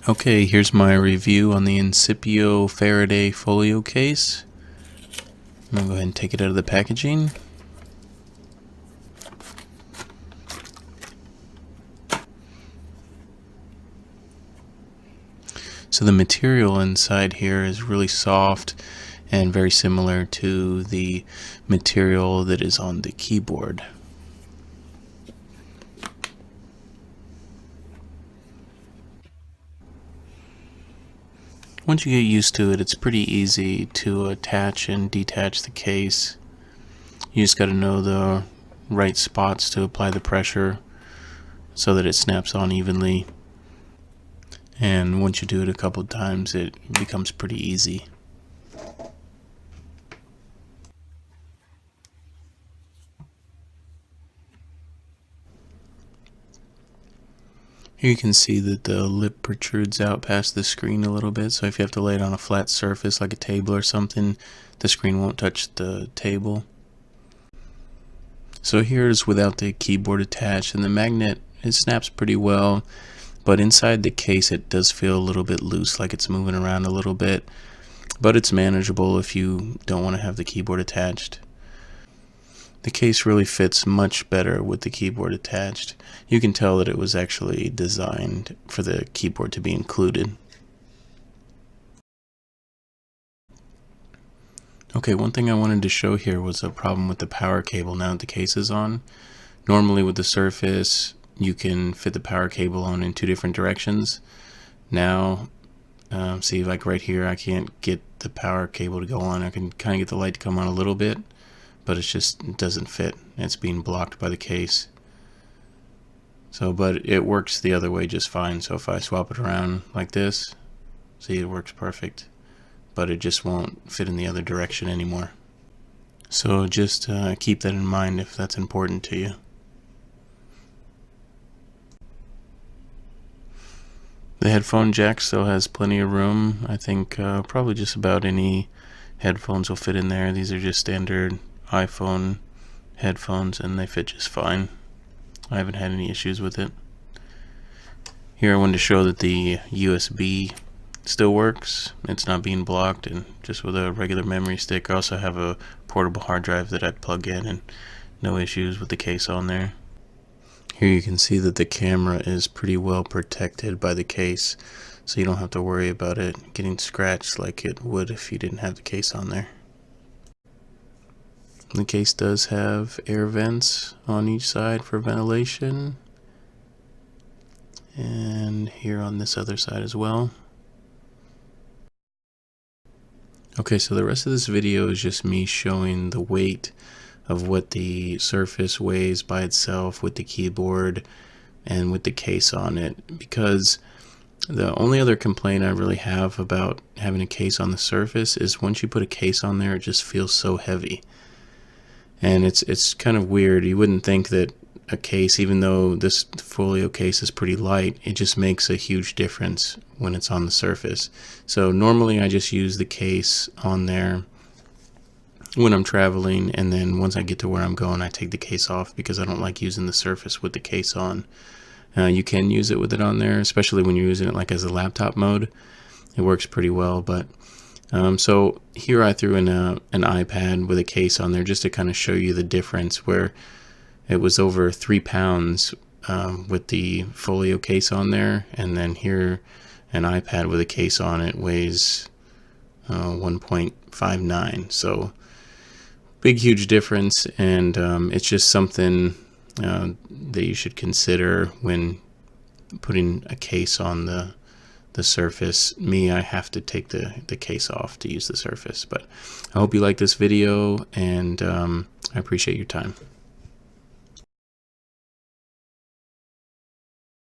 Okay, here's my review on the Incipio Faraday Folio Case. I'm going to go ahead and take it out of the packaging. So the material inside here is really soft and very similar to the material that is on the keyboard. Once you get used to it, it's pretty easy to attach and detach the case. You just got to know the right spots to apply the pressure so that it snaps on evenly. And once you do it a couple times, it becomes pretty easy. Here you can see that the lip protrudes out past the screen a little bit, so if you have to lay it on a flat surface like a table or something, the screen won't touch the table. So here's without the keyboard attached, and the magnet, it snaps pretty well, but inside the case it does feel a little bit loose, like it's moving around a little bit, but it's manageable if you don't want to have the keyboard attached. The case really fits much better with the keyboard attached. You can tell that it was actually designed for the keyboard to be included. Okay, one thing I wanted to show here was a problem with the power cable now that the case is on. Normally with the Surface, you can fit the power cable on in two different directions. Now, see, like right here, I can't get the power cable to go on. I can kind of get the light to come on a little bit, but it doesn't fit. It's being blocked by the case. So, but it works the other way just fine. So if I swap it around like this, see, it works perfect, but it just won't fit in the other direction anymore. So just keep that in mind if that's important to you. The headphone jack still has plenty of room. I think probably just about any headphones will fit in there. These are just standard iPhone headphones and they fit just fine. I haven't had any issues with it. Here I wanted to show that the USB still works. It's not being blocked, and just with a regular memory stick. I also have a portable hard drive that I plug in, and no issues with the case on there. Here you can see that the camera is pretty well protected by the case, so you don't have to worry about it getting scratched like it would if you didn't have the case on there. The case does have air vents on each side for ventilation, and here on this other side as well. Okay, so the rest of this video is just me showing the weight of what the Surface weighs by itself with the keyboard and with the case on it, because the only other complaint I really have about having a case on the Surface is once you put a case on there, it just feels so heavy. And it's kind of weird. You wouldn't think that a case, even though this Folio case is pretty light, it just makes a huge difference when it's on the Surface. So normally I just use the case on there when I'm traveling, and then once I get to where I'm going, I take the case off because I don't like using the Surface with the case on. You can use it with it on there, especially when you're using it like as a laptop mode. It works pretty well, but so here I threw in an iPad with a case on there just to kind of show you the difference, where it was over 3 pounds with the Folio case on there, and then here an iPad with a case on it weighs 1.59. So big, huge difference, and it's just something that you should consider when putting a case on the Surface. Me, I have to take the case off to use the Surface. But I hope you like this video, and I appreciate your time.